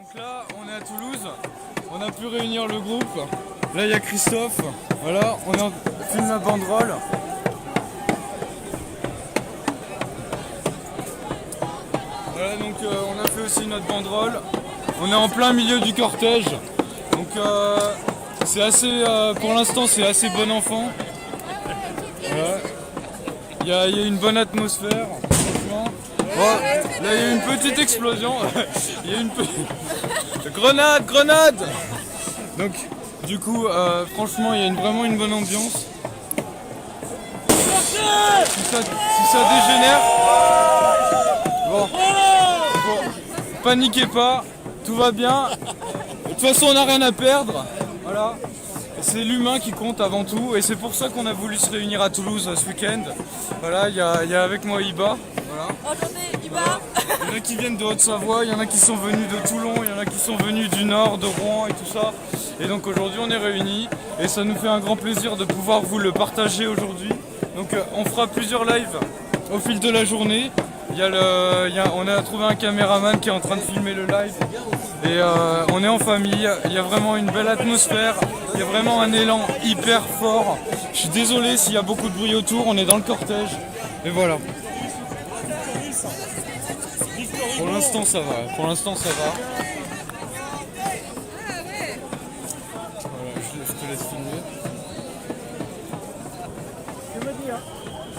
Donc là, on est à Toulouse, on a pu réunir le groupe. Là, il y a Christophe. Voilà, on filme la banderole. Voilà, donc on a fait aussi notre banderole. On est en plein milieu du cortège. Donc c'est assez, pour l'instant, c'est assez bon enfant. Voilà. Il y a une bonne atmosphère, franchement. Oh, là, il y a une petite explosion. Il y a une grenade. Donc, du coup, franchement, il y a vraiment une bonne ambiance. Si ça dégénère, bon, paniquez pas, tout va bien. De toute façon, on n'a rien à perdre. Voilà. C'est l'humain qui compte avant tout, et c'est pour ça qu'on a voulu se réunir à Toulouse ce week-end. Voilà, il y a avec moi Iba. Voilà. Enchanté, Iba. Voilà. Il y en a qui viennent de Haute-Savoie, il y en a qui sont venus de Toulon, il y en a qui sont venus du Nord, de Rouen et tout ça. Et donc aujourd'hui on est réunis et ça nous fait un grand plaisir de pouvoir vous le partager aujourd'hui. Donc on fera plusieurs lives au fil de la journée. On a trouvé un caméraman qui est en train de filmer le live. Et on est en famille, il y a vraiment une belle atmosphère, il y a vraiment un élan hyper fort. Je suis désolé s'il y a beaucoup de bruit autour, on est dans le cortège. Et voilà. Pour l'instant ça va, Voilà, je te laisse filmer.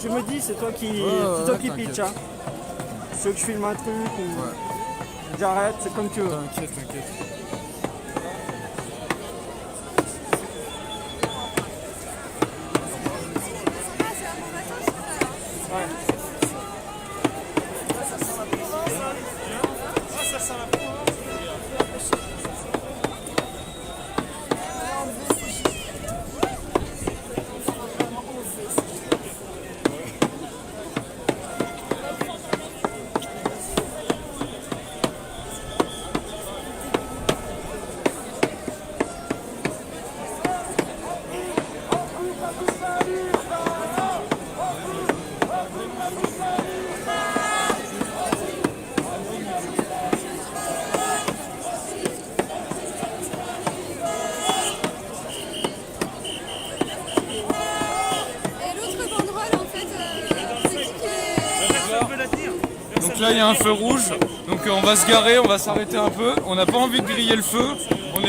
Tu me dis, c'est toi qui pitch. Hein. Tu veux que je filme un truc ou j'arrête, c'est comme tu veux. T'inquiète. Donc là il y a un feu rouge, donc on va se garer, on va s'arrêter un peu, on n'a pas envie de griller le feu, on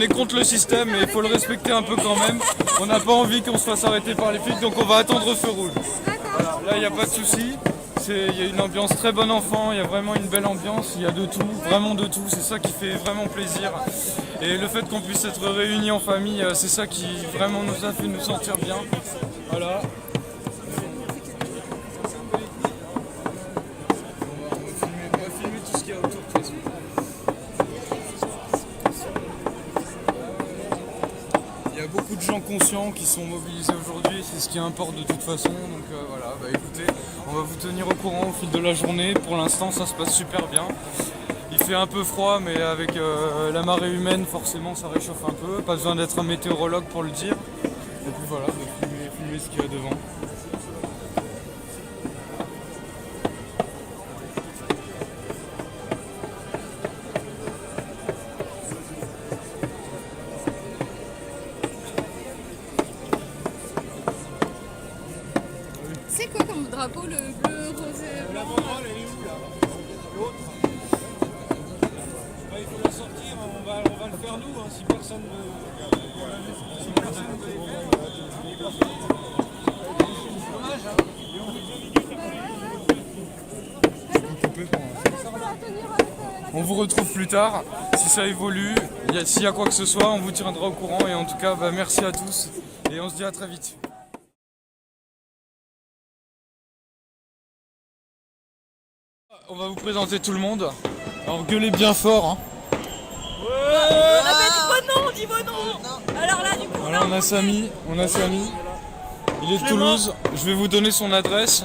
est contre le système mais il faut le respecter un peu quand même, on n'a pas envie qu'on se fasse arrêter par les flics donc on va attendre le feu rouge. Voilà, là il n'y a pas de souci, il y a une ambiance très bon enfant, il y a vraiment une belle ambiance, il y a de tout, vraiment de tout, c'est ça qui fait vraiment plaisir. Et le fait qu'on puisse être réunis en famille, c'est ça qui vraiment nous a fait nous sentir bien. Voilà. Il y a beaucoup de gens conscients qui sont mobilisés aujourd'hui, c'est ce qui importe de toute façon. Donc voilà, écoutez, on va vous tenir au courant au fil de la journée. Pour l'instant, ça se passe super bien. Il fait un peu froid, mais avec la marée humaine, forcément, ça réchauffe un peu. Pas besoin d'être un météorologue pour le dire. Et puis voilà, filmer ce qu'il y a devant. C'est quoi comme drapeau, le bleu, rosé, La blanc? banderole, elle est où là? L'autre? Il faut la sortir, on va le faire nous, hein, si personne ne... Dommage, hein. On vous retrouve plus tard, si ça évolue, s'il y a quoi que ce soit, on vous tiendra au courant. Et en tout cas, merci à tous et on se dit à très vite. On va vous présenter tout le monde. Alors gueulez bien fort. Hein. Dis vos noms. Alors là, du coup, Voilà, on a Samy. Il est de Toulouse. Je vais vous donner son adresse.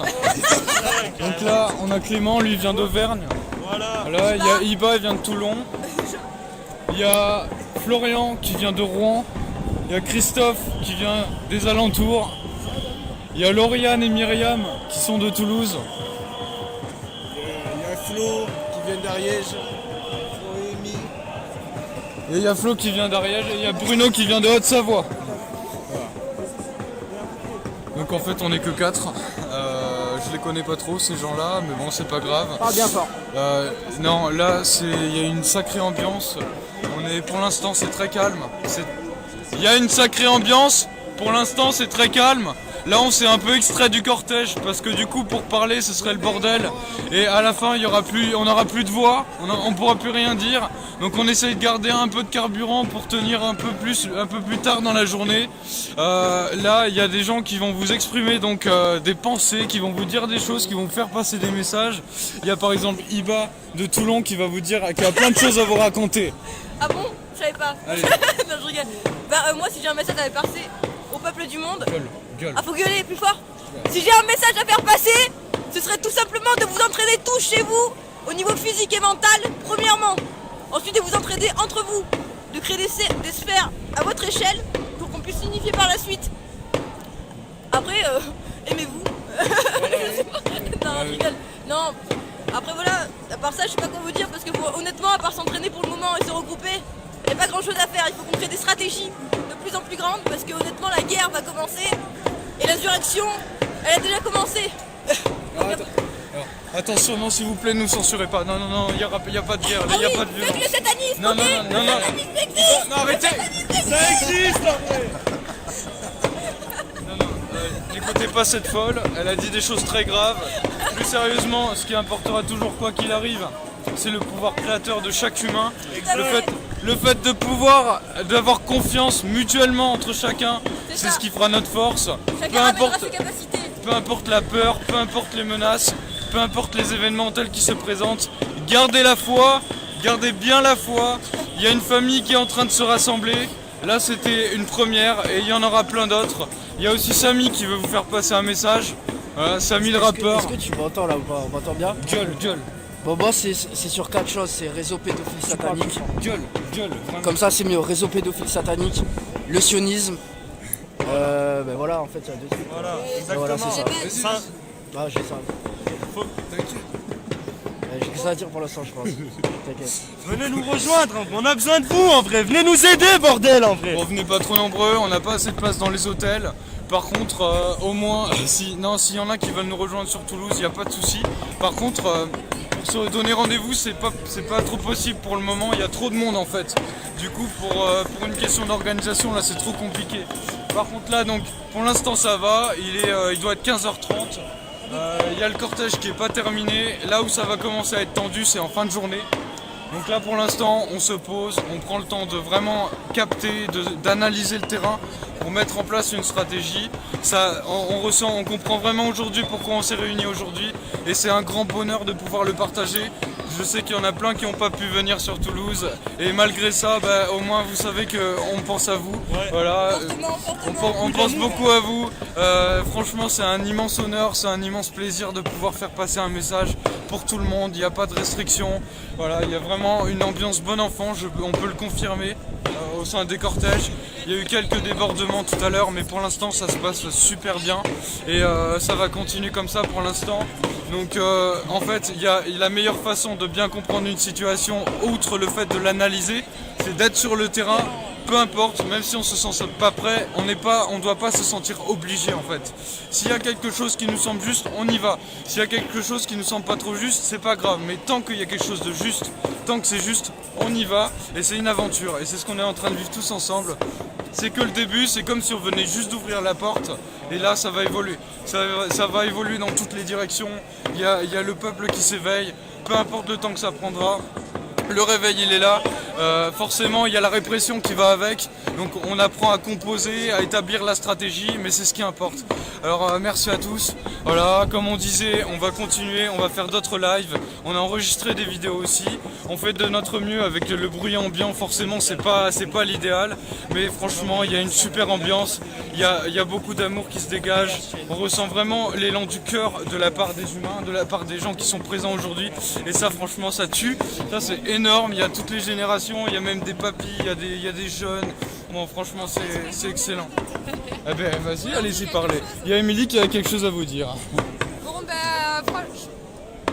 Donc là, on a Clément, lui il vient d'Auvergne. Voilà, il y a Iba, il vient de Toulon. Il y a Florian qui vient de Rouen. Il y a Christophe qui vient des alentours. Il y a Lauriane et Myriam qui sont de Toulouse. Il y a Flo qui vient d'Ariège. Flo et Amy. Et il y a Flo qui vient d'Ariège et il y a Bruno qui vient de Haute-Savoie. Voilà. Donc en fait on est que 4. Je les connais pas trop ces gens-là, mais bon c'est pas grave. Parle bien fort. Non, là il y a une sacrée ambiance. Pour l'instant c'est très calme. Il y a une sacrée ambiance. Pour l'instant c'est très calme. Là on s'est un peu extrait du cortège parce que du coup pour parler ce serait le bordel. Et à la fin on n'aura plus de voix, on pourra plus rien dire. Donc on essaye de garder un peu de carburant pour tenir un peu plus tard dans la journée. Là il y a des gens qui vont vous exprimer donc des pensées, qui vont vous dire des choses, qui vont vous faire passer des messages. Il y a par exemple Iba de Toulon qui va vous dire qu'il a plein de choses à vous raconter. Ah bon? Je savais pas. Allez. Non, je rigole. Bah, moi, si j'ai un message à faire passer au peuple du monde. Gueule. Ah, faut gueuler plus fort. Si j'ai un message à faire passer, ce serait tout simplement de vous entraîner tous chez vous, au niveau physique et mental, premièrement. Ensuite, de vous entraider entre vous, de créer des sphères à votre échelle pour qu'on puisse signifier par la suite. Après, aimez-vous. Je sais pas. Non, je rigole. Non. Après voilà, à part ça, je sais pas quoi vous dire parce que honnêtement, à part s'entraîner pour le moment et se regrouper, il n'y a pas grand chose à faire. Il faut qu'on crée des stratégies de plus en plus grandes parce que honnêtement, la guerre va commencer et l'insurrection, elle a déjà commencé. Attention, non, s'il vous plaît, ne nous censurez pas. Non, il n'y a pas de guerre, il n'y a pas de violence. Faites le satanisme. Non, ok non. Le satanisme existe. Non, arrêtez. Ça existe en vrai. Non, n'écoutez pas cette folle, elle a dit des choses très graves. Plus sérieusement, ce qui importera toujours quoi qu'il arrive, c'est le pouvoir créateur de chaque humain. Le fait de pouvoir, d'avoir confiance mutuellement entre chacun, c'est ce qui fera notre force. Chacun amènera ses capacités. Peu importe la peur, peu importe les menaces, peu importe les événements tels qui se présentent, gardez la foi, gardez bien la foi. Il y a une famille qui est en train de se rassembler. Là c'était une première et il y en aura plein d'autres. Il y a aussi Samy qui veut vous faire passer un message. Voilà, Samy le rappeur. Est-ce que tu m'entends là ou pas? On m'entend bien? Gueule. Bon, moi c'est sur 4 choses, c'est réseau pédophile satanique. Gueule. Vraiment. Comme ça c'est mieux, réseau pédophile satanique, le sionisme. Ben voilà, en fait il y a deux trucs. Voilà, Voilà, exactement. c'est ça. Ça, Ah, j'ai ça. T'inquiète. J'ai que ça à dire pour l'instant, je pense. T'inquiète. venez nous rejoindre, on a besoin de vous en vrai. Venez nous aider, bordel, en vrai. Bon, venez pas trop nombreux, on n'a pas assez de place dans les hôtels. Par contre, au moins, s'il y en a qui veulent nous rejoindre sur Toulouse, il n'y a pas de souci. Par contre, pour se donner rendez-vous, c'est pas trop possible pour le moment, il y a trop de monde en fait. Du coup, pour une question d'organisation, là, c'est trop compliqué. Par contre, là, donc, pour l'instant, ça va, il doit être 15h30. Il y a le cortège qui n'est pas terminé. Là où ça va commencer à être tendu, c'est en fin de journée. Donc là pour l'instant on se pose, on prend le temps de vraiment capter, d'analyser le terrain pour mettre en place une stratégie. On comprend vraiment aujourd'hui pourquoi on s'est réunis aujourd'hui et c'est un grand bonheur de pouvoir le partager. Je sais qu'il y en a plein qui n'ont pas pu venir sur Toulouse et malgré ça, au moins vous savez qu'on pense à vous. Ouais. Voilà, Fortement. on pense beaucoup à vous. Franchement c'est un immense honneur, c'est un immense plaisir de pouvoir faire passer un message pour tout le monde. Il n'y a pas de restrictions. Voilà, il y a vraiment une ambiance bon enfant, on peut le confirmer au sein des cortèges. Il y a eu quelques débordements tout à l'heure, mais pour l'instant ça se passe super bien et ça va continuer comme ça pour l'instant. Donc en fait, il y a la meilleure façon de bien comprendre une situation, outre le fait de l'analyser, c'est d'être sur le terrain. Peu importe, même si on se sent pas prêt, on ne doit pas se sentir obligé en fait. S'il y a quelque chose qui nous semble juste, on y va. S'il y a quelque chose qui nous semble pas trop juste, c'est pas grave. Mais tant qu'il y a quelque chose de juste, tant que c'est juste, on y va. Et c'est une aventure. Et c'est ce qu'on est en train de vivre tous ensemble. C'est que le début, c'est comme si on venait juste d'ouvrir la porte. Et là, ça va évoluer. Ça va évoluer dans toutes les directions. Il y a le peuple qui s'éveille. Peu importe le temps que ça prendra. Le réveil il est là, forcément il y a la répression qui va avec, donc on apprend à composer, à établir la stratégie, mais c'est ce qui importe. Alors merci à tous, voilà, comme on disait, on va continuer, on va faire d'autres lives, on a enregistré des vidéos aussi, on fait de notre mieux avec le bruit ambiant, forcément c'est pas l'idéal, mais franchement il y a une super ambiance, il y a beaucoup d'amour qui se dégage, on ressent vraiment l'élan du cœur de la part des humains, de la part des gens qui sont présents aujourd'hui, et ça franchement ça tue, ça c'est énorme, il y a toutes les générations, il y a même des papis, il y a des jeunes. Bon franchement c'est excellent. Eh ben vas-y, allez-y parler. Il y a Émilie qui a quelque chose à vous dire. Bon bah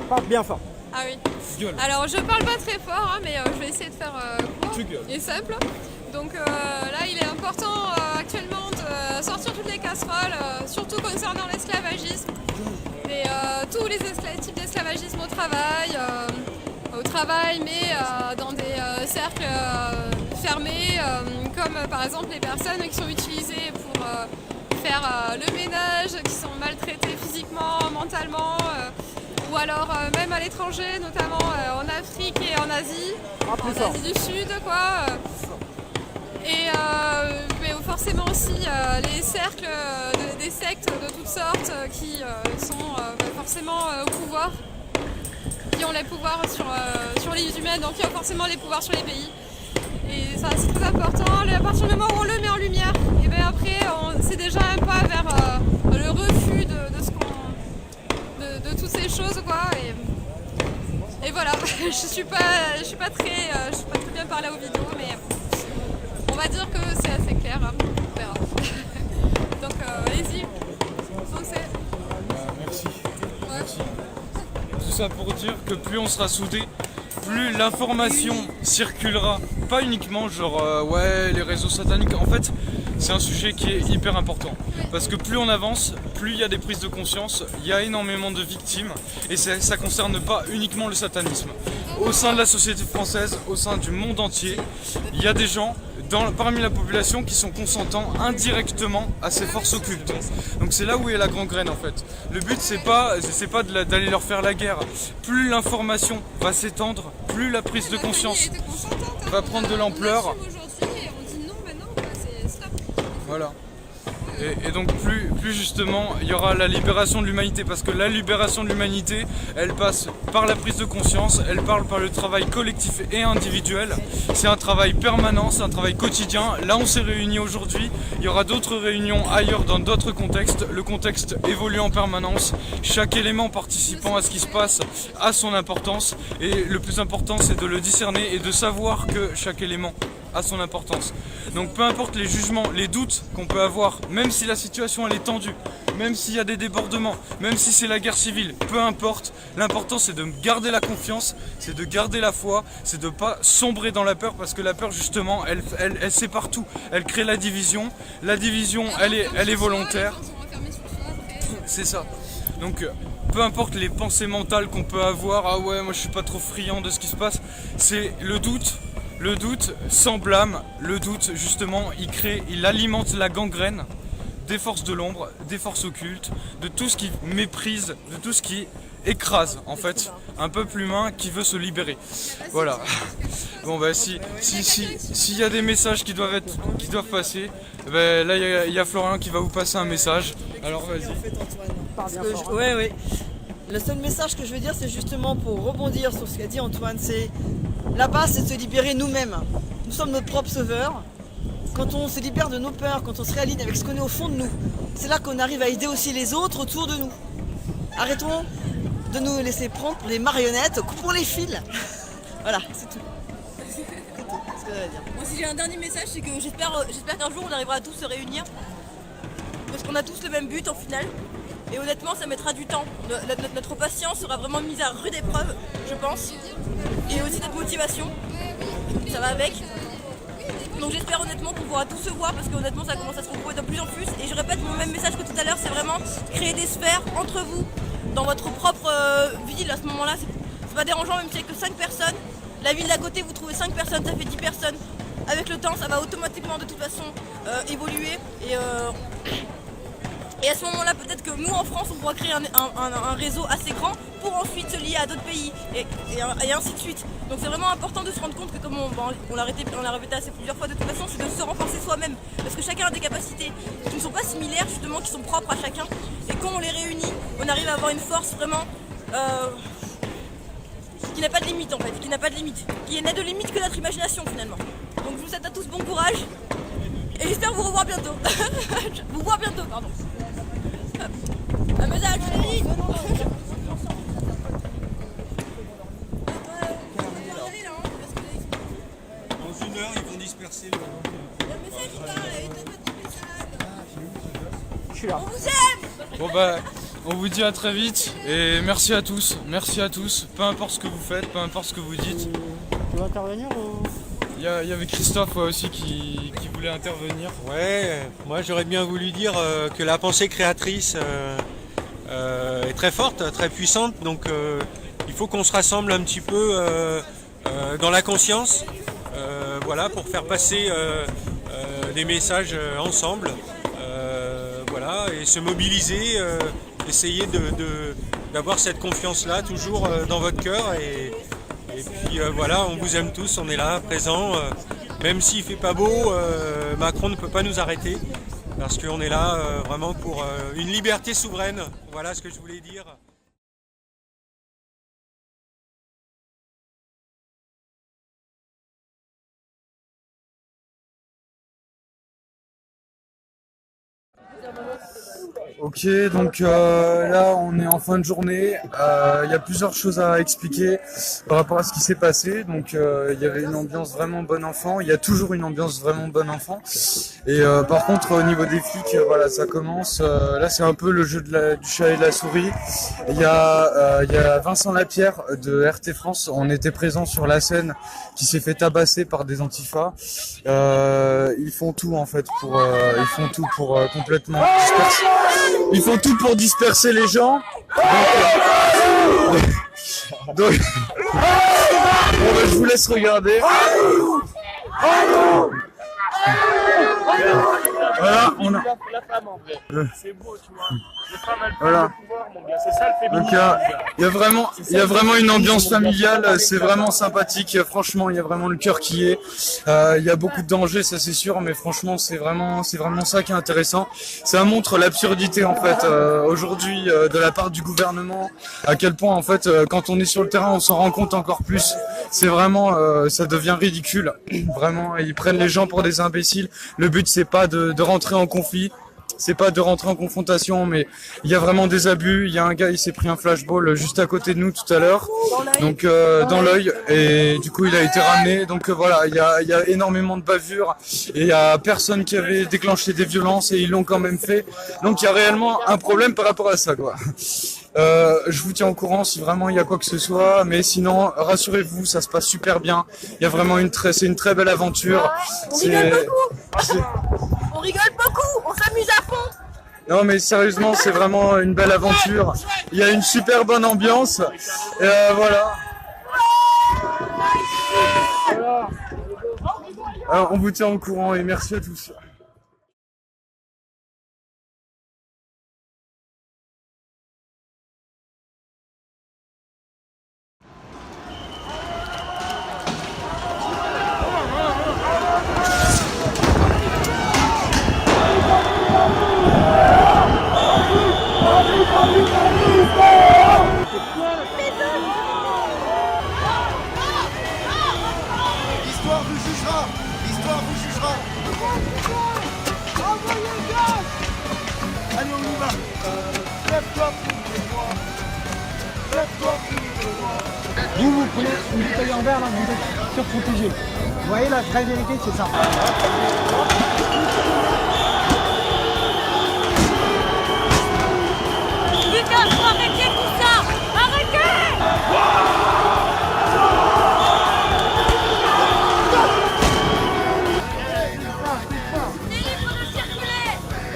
Parle bien fort. Ah oui. Gueule. Alors je parle pas très fort, hein, mais je vais essayer de faire court Tu gueules. et simple. Donc là, il est important actuellement de sortir toutes les casseroles, surtout concernant l'esclavagisme. Et tous les types d'esclavagisme au travail, mais dans des cercles fermés, comme par exemple les personnes qui sont utilisées pour faire le ménage, qui sont maltraitées physiquement, mentalement, ou alors même à l'étranger, notamment en Afrique et en Asie, en Asie du Sud, quoi. Et mais forcément aussi les cercles des sectes de toutes sortes qui sont forcément au pouvoir, qui ont les pouvoirs sur les vies humaines, donc qui ont forcément les pouvoirs sur les pays. Et ça c'est très important, à partir du moment où on le met en lumière, et bien après c'est déjà un pas vers le refus de toutes ces choses, quoi. Et voilà, je suis pas très bien parlée aux vidéos, mais on va dire que c'est assez clair, hein. On verra. Donc allez-y, foncez. Merci. Ouais. Merci. Tout ça pour dire que plus on sera soudés, plus l'information circulera. Pas uniquement genre ouais les réseaux sataniques. En fait c'est un sujet qui est hyper important. Parce que plus on avance, plus il y a des prises de conscience, il y a énormément de victimes. Et ça ne concerne pas uniquement le satanisme. Au sein de la société française, au sein du monde entier, il y a des gens parmi la population qui sont consentants indirectement à ces forces occultes. Donc c'est là où est la gangrène en fait. Le but c'est pas d'aller leur faire la guerre. Plus l'information va s'étendre, plus la prise de conscience va prendre de l'ampleur. Voilà. Et donc plus justement il y aura la libération de l'humanité, parce que la libération de l'humanité elle passe par la prise de conscience, elle parle par le travail collectif et individuel. C'est un travail permanent, c'est un travail quotidien. Là on s'est réunis aujourd'hui, il y aura d'autres réunions ailleurs dans d'autres contextes. Le contexte évolue en permanence, chaque élément participant à ce qui se passe a son importance, et le plus important c'est de le discerner et de savoir que chaque élément a son importance. Donc peu importe les jugements, les doutes qu'on peut avoir, même si la situation elle est tendue, même s'il y a des débordements, même si c'est la guerre civile, peu importe, l'important c'est de garder la confiance, c'est de garder la foi, c'est de pas sombrer dans la peur, parce que la peur justement elle sépare tout, elle crée la division elle est volontaire, c'est ça. Donc peu importe les pensées mentales qu'on peut avoir, ah ouais moi je suis pas trop friand de ce qui se passe, c'est le doute sans blâme, le doute justement il alimente la gangrène des forces de l'ombre, des forces occultes, de tout ce qui méprise, de tout ce qui écrase en fait un peuple humain qui veut se libérer. Voilà. Bon bah s'il y a des messages qui doivent passer, ben, là il y a Florian qui va vous passer un message. Alors vas-y. Ouais. Le seul message que je veux dire, c'est justement pour rebondir sur ce qu'a dit Antoine, c'est la base, c'est de se libérer nous-mêmes. Nous sommes notre propre sauveur. Quand on se libère de nos peurs, quand on se réaligne avec ce qu'on est au fond de nous, c'est là qu'on arrive à aider aussi les autres autour de nous. Arrêtons de nous laisser prendre pour les marionnettes, coupons les fils. Voilà, c'est tout. C'est tout ce que j'avais à dire. Moi si j'ai un dernier message, c'est que j'espère qu'un jour on arrivera à tous se réunir. Parce qu'on a tous le même but en final. Et honnêtement ça mettra du temps. Notre patience sera vraiment mise à rude épreuve, je pense. Et aussi notre motivation. Ça va avec. Donc j'espère honnêtement qu'on pourra tous se voir, parce que honnêtement ça commence à se retrouver de plus en plus. Et je répète mon même message que tout à l'heure, c'est vraiment créer des sphères entre vous, dans votre propre ville. À ce moment-là, c'est pas dérangeant même s'il n'y a que 5 personnes. La ville d'à côté, vous trouvez 5 personnes, ça fait 10 personnes. Avec le temps, ça va automatiquement de toute façon évoluer. Et à ce moment-là, peut-être que nous en France, on pourra créer un réseau assez grand pour ensuite se lier à d'autres pays et ainsi de suite. Donc c'est vraiment important de se rendre compte que, comme on l'a répété assez plusieurs fois de toute façon, c'est de se renforcer soi-même. Parce que chacun a des capacités qui ne sont pas similaires, justement, qui sont propres à chacun. Et quand on les réunit, on arrive à avoir une force vraiment qui n'a pas de limite en fait, qui n'a pas de limite, qui n'a de limite que notre imagination finalement. Donc je vous souhaite à tous bon courage et j'espère vous revoir bientôt. Vous voir bientôt, pardon. Un message. Dans une heure, ils vont disperser le... Je suis là. On vous aime. Bon bah On vous dit à très vite et merci à tous, peu importe ce que vous faites, peu importe ce que vous dites. Tu veux intervenir ou... Il y avait Christophe aussi qui voulait intervenir. Ouais, moi j'aurais bien voulu dire que la pensée créatrice est très forte, très puissante, donc il faut qu'on se rassemble un petit peu dans la conscience, voilà, pour faire passer des messages ensemble, voilà, et se mobiliser, essayer d'avoir cette confiance-là toujours dans votre cœur et puis voilà, on vous aime tous, on est là, présents. Même s'il fait pas beau, Macron ne peut pas nous arrêter parce qu'on est là vraiment pour une liberté souveraine. Voilà ce que je voulais dire. Ok, donc là on est en fin de journée, il y a plusieurs choses à expliquer par rapport à ce qui s'est passé. Donc il y avait une ambiance vraiment bon enfant, il y a toujours une ambiance vraiment bon enfant. Et par contre au niveau des flics, voilà, ça commence, là c'est un peu le jeu du chat et de la souris. Il y a Vincent Lapierre de RT France, on était présent sur la scène, qui s'est fait tabasser par des antifas. Ils font tout en fait pour complètement disperser. Ils font tout pour disperser les gens. Donc bon, ben, je vous laisse regarder. Voilà, on a. C'est beau, tu vois. Voilà. Donc il y a vraiment une ambiance familiale, c'est vraiment sympathique. Franchement, il y a vraiment le cœur qui est. Il y a beaucoup de dangers, ça c'est sûr, mais franchement, c'est vraiment ça qui est intéressant. Ça montre l'absurdité en fait aujourd'hui de la part du gouvernement. À quel point en fait, quand on est sur le terrain, on s'en rend compte encore plus. C'est vraiment, ça devient ridicule. Vraiment, ils prennent les gens pour des imbéciles. Le but c'est pas de rentrer en conflit. C'est pas de rentrer en confrontation, mais il y a vraiment des abus. Il y a un gars, il s'est pris un flashball juste à côté de nous tout à l'heure, donc dans l'œil, et du coup il a été ramené. Donc voilà, il y a énormément de bavures et il y a personne qui avait déclenché des violences et ils l'ont quand même fait. Donc il y a réellement un problème par rapport à ça, quoi. Je vous tiens au courant si vraiment il y a quoi que ce soit, mais sinon rassurez-vous, ça se passe super bien. Il y a vraiment c'est une très belle aventure. On rigole beaucoup. On rigole beaucoup, on s'amuse à fond. Non mais sérieusement, c'est vraiment une belle aventure. Il y a une super bonne ambiance. Et voilà. Alors, on vous tient au courant et merci à tous. L'histoire vous jugera. L'histoire vous jugera. Envoyez le gaz. Allez, on y va. Lève-toi, lève-toi, vous prenez une bouteille en verre, là, vous êtes surprotégé. Vous voyez, la vraie vérité, c'est ça. Lucas, faut arrêter tout ça. Arrêtez.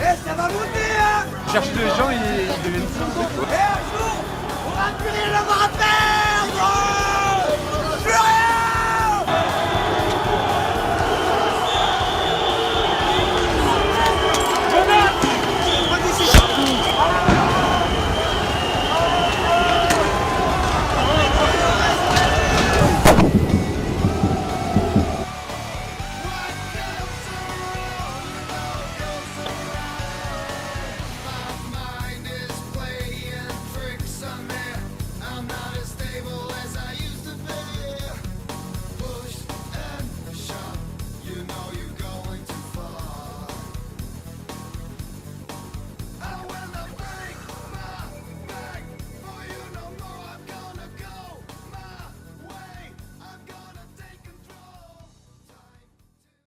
Eh, ça va monter, hein. Cherche les gens, ils deviennent fous.